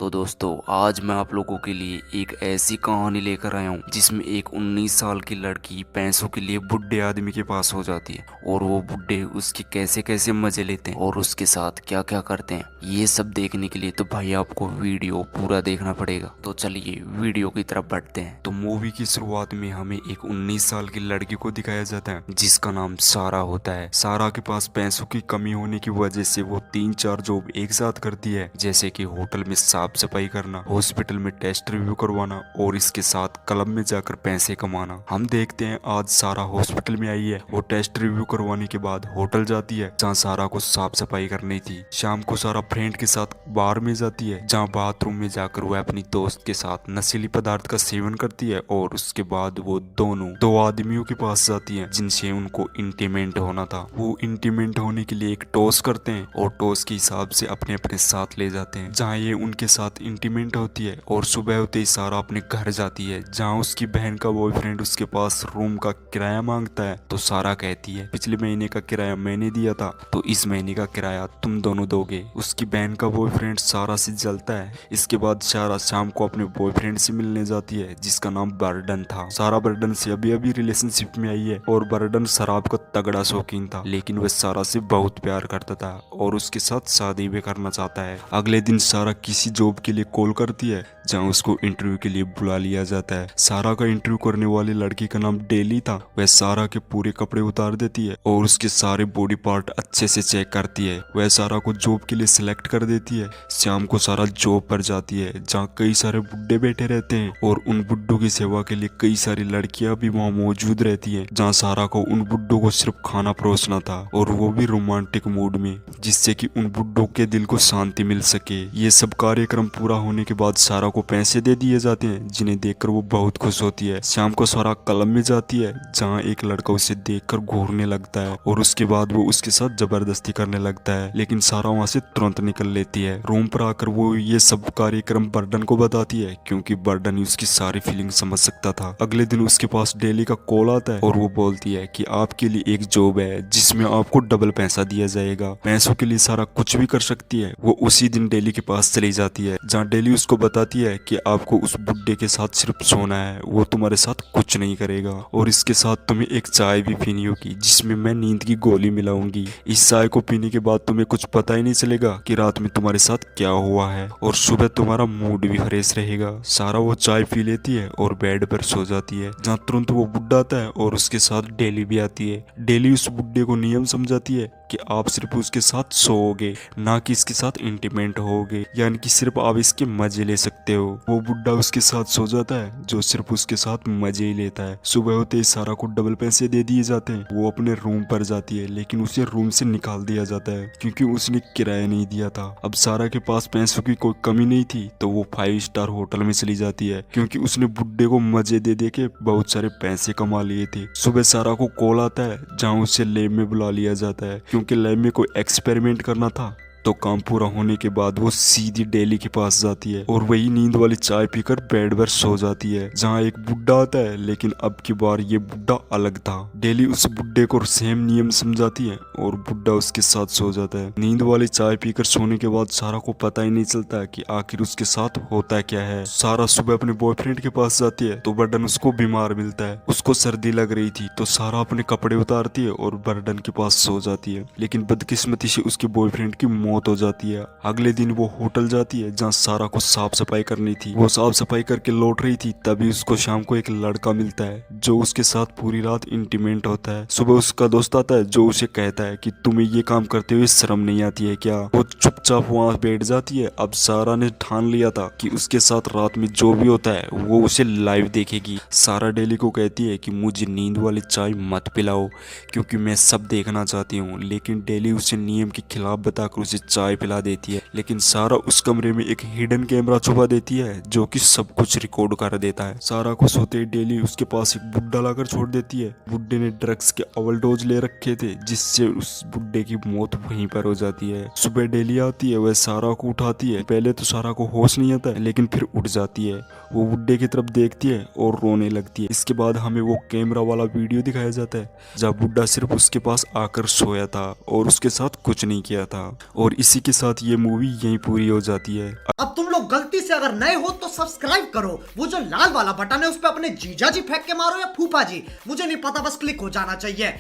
तो दोस्तों आज मैं आप लोगों के लिए एक ऐसी कहानी लेकर आया हूँ जिसमें एक 19 साल की लड़की पैसों के लिए बुढ़े आदमी के पास हो जाती है और वो बुढ़े उसके कैसे कैसे मजे लेते हैं और उसके साथ क्या क्या करते हैं। ये सब देखने के लिए तो भाई आपको वीडियो पूरा देखना पड़ेगा। तो चलिए वीडियो की तरफ बढ़ते हैं। तो मूवी की शुरुआत में हमें एक 19 साल की लड़की को दिखाया जाता है जिसका नाम सारा होता है। सारा के पास पैसों की कमी होने की वजह से वो 3-4 जॉब एक साथ करती है, जैसे कि होटल में साफ सफाई करना, हॉस्पिटल में टेस्ट रिव्यू करवाना और इसके साथ क्लब में जाकर पैसे कमाना। हम देखते हैं आज सारा हॉस्पिटल में आई है। वो टेस्ट रिव्यू करवाने के बाद होटल जाती है जहाँ सारा को साफ सफाई करनी थी। शाम को सारा फ्रेंड के साथ बार में जाती है जहाँ बाथरूम में जाकर वह अपनी दोस्त के साथ नशीली पदार्थ का सेवन करती है और उसके बाद वो दोनों दो आदमियों के पास जाती है जिनसे उनको इंटीमेंट होना था। वो इंटीमेंट होने के लिए एक टॉस करते हैं और टॉस के हिसाब से अपने अपने साथ ले जाते हैं जहाँ ये उनके साथ इंटीमेंट होती है। और सुबह होते ही सारा अपने घर जाती है जहाँ उसकी बहन का बॉयफ्रेंड उसके पास रूम का किराया मांगता है। तो सारा कहती है पिछले महीने का किराया मैंने दिया था तो इस महीने का किराया तुम दोनों दोगे। उसकी बहन का बॉयफ्रेंड सारा से जलता है। इसके बाद सारा शाम को अपने बॉयफ्रेंड से मिलने जाती है जिसका नाम बर्डन था। सारा बर्डन से अभी अभी रिलेशनशिप में आई है और बर्डन शराब का तगड़ा शौकीन था, लेकिन वह सारा से बहुत प्यार करता था और उसके साथ शादी भी करना चाहता है। अगले दिन सारा किसी जॉब के लिए कॉल करती है जहाँ उसको इंटरव्यू के लिए बुला लिया जाता है। सारा का इंटरव्यू करने वाली लड़की का नाम डेली था। वह सारा के पूरे कपड़े उतार देती है और उसके सारे बॉडी पार्ट अच्छे से चेक करती है। वह सारा को जॉब के लिए सिलेक्ट कर देती है। शाम को सारा जॉब पर जाती है जहाँ कई सारे बुड्ढे बैठे रहते हैं और उन बुड्ढों की सेवा के लिए कई सारी लड़कियां भी वहाँ मौजूद रहती है जहाँ सारा को उन बुड्ढों को सिर्फ खाना परोसना था और वो भी रोमांटिक मूड में, जिससे कि उन बुड्ढों के दिल को शांति मिल सके। ये सब कार्यक्रम पूरा होने के बाद सारा को पैसे दे दिए जाते हैं जिन्हें देखकर वो बहुत खुश होती है। शाम को सारा क्लब में जाती है जहाँ एक लड़का उसे देखकर घूरने लगता है और उसके बाद वो उसके साथ जबरदस्ती करने लगता है, लेकिन सारा वहाँ से तुरंत निकल लेती है। रूम पर आकर वो ये सब कार्यक्रम बर्डन को बताती है क्योंकि बर्डन ही उसकी सारी फीलिंग समझ सकता था। अगले दिन उसके पास डेली का कॉल आता है और वो बोलती है कि आपके लिए एक जॉब है जिसमें आपको डबल पैसा दिया जाएगा। पैसों के लिए सारा कुछ भी कर सकती है। वो उसी दिन डेली के पास चली जाती है जहाँ डेली उसको बताती है कि आपको उस बुड्ढे के साथ सिर्फ सोना है, वो तुम्हारे साथ कुछ नहीं करेगा और इसके साथ तुम्हें एक चाय भी पीनी होगी जिसमें मैं नींद की गोली मिलाऊंगी। इस चाय को पीने के बाद तुम्हें कुछ पता ही नहीं चलेगा कि रात में तुम्हारे साथ क्या हुआ है और सुबह तुम्हारा मूड भी फ्रेश रहेगा। सारा वो चाय पी लेती है और बेड पर सो जाती है जहाँ तुरंत वो बुड्ढा आता है और उसके साथ डेली भी आती है। डेली उस बुड्ढे को नियम समझाती है कि आप सिर्फ उसके साथ सोओगे, ना कि इसके साथ इंटीमेंट होगे, यानी कि सिर्फ आप इसके मजे ले सकते हो। वो बुड्ढा उसके साथ सो जाता है जो सिर्फ उसके साथ मजे ही लेता है। सुबह होते ही सारा को डबल पैसे दे दिए जाते हैं। वो अपने रूम पर जाती है लेकिन उसे रूम से निकाल दिया जाता है क्योंकि उसने किराया नहीं दिया था। अब सारा के पास पैसों की कोई कमी नहीं थी तो वो 5 स्टार होटल में चली जाती है क्योंकि उसने बुड्ढे को मजे दे दे के बहुत सारे पैसे कमा लिए थे। सुबह सारा को कॉल आता है जहाँ उसे लैब में बुला लिया जाता है क्योंकि लैब में कोई एक्सपेरिमेंट करना था। तो काम पूरा होने के बाद वो सीधी डेली के पास जाती है और वही नींद वाली चाय पीकर बेड पर सो जाती है जहाँ एक बुड्ढा आता है, लेकिन अब की बार ये बुड्ढा अलग था। डेली उस बुड्ढे को सेम नियम समझाती है और बुड्ढा उसके साथ सो जाता है। नींद वाली चाय पीकर सोने के बाद सारा को पता ही नहीं चलता कि आखिर उसके साथ होता क्या है। सारा सुबह अपने बॉयफ्रेंड के पास जाती है तो बर्डन उसको बीमार मिलता है। उसको सर्दी लग रही थी तो सारा अपने कपड़े उतारती है और बर्डन के पास सो जाती है, लेकिन बदकिस्मती से उसके बॉयफ्रेंड की मौत हो जाती है। अगले दिन वो होटल जाती है जहाँ सारा को साफ सफाई करनी थी। वो साफ सफाई करके लौट रही थी तभी उसको शाम को एक लड़का मिलता है जो उसके साथ पूरी रात इंटीमेंट होता है। सुबह उसका दोस्त आता है जो उसे कहता है कि तुम्हें ये काम करते हुए शर्म नहीं आती है क्या। वो चुपचाप वहाँ बैठ जाती है। अब सारा ने ठान लिया था कि उसके साथ रात में जो भी होता है वो उसे लाइव देखेगी। सारा डेली को कहती है कि मुझे नींद वाली चाय मत पिलाओ क्योंकि मैं सब देखना चाहती हूँ, लेकिन डेली उसे नियम के खिलाफ बताकर उसे चाय पिला देती है। लेकिन सारा उस कमरे में एक हिडन कैमरा छुपा देती है जो कि सब कुछ रिकॉर्ड कर देता है। सारा को सोते ही डेली उसके पास एक बुड्ढा लाकर छोड़ देती है। बुड्ढे ने ड्रग्स के ओवरडोज ले रखे थे जिससे उस बुड्ढे की मौत वहीं पर हो जाती है। सुबह डेली आती है, वह सारा को उठाती है। पहले तो सारा को होश नहीं आता है लेकिन फिर उठ जाती है। वो बुड्ढे की तरफ देखती है और रोने लगती है। इसके बाद हमें वो कैमरा वाला वीडियो दिखाया जाता है जहाँ बुड्ढा सिर्फ उसके पास आकर सोया था और उसके साथ कुछ नहीं किया था और और इसी के साथ ये मूवी यहीं पूरी हो जाती है। अब तुम लोग गलती से अगर नए हो तो सब्सक्राइब करो, वो जो लाल वाला बटन है उस पर अपने जीजा जी फेंक के मारो या फूफा जी, मुझे नहीं पता, बस क्लिक हो जाना चाहिए।